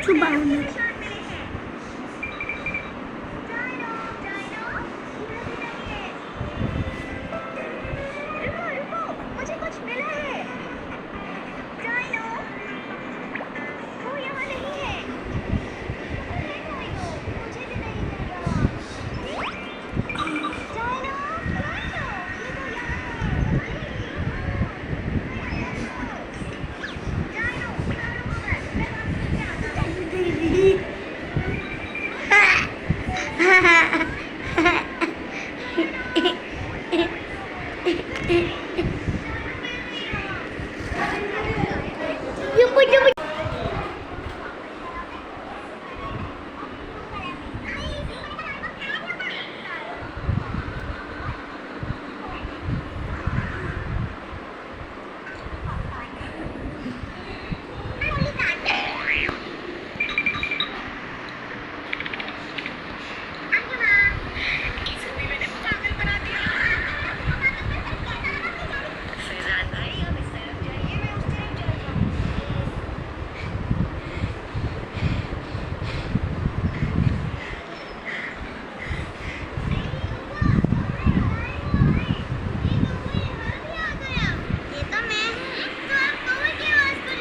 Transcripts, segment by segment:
Subhanallah. मुझे कुछ मिला है। डायनो, वो यहाँ नहीं है। मुझे भी नहीं मिल रहा। डायनो, डायनो, ये तो यहाँ है। डायनो, मैं बात करके आता हूँ।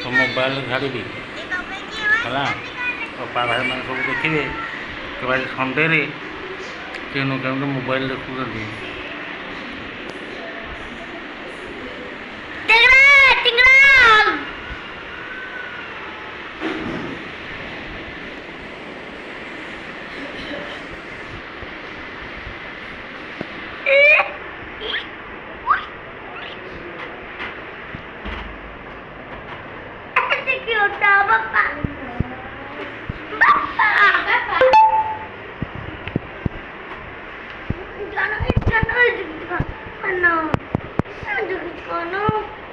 तो मोबाइल छाड़बी है बापा भाई मैंने सब देखिए कि भाई सन्डे केनु केमती mobile देखुं Jangan, jangan, jangan, jangan, jangan, jangan,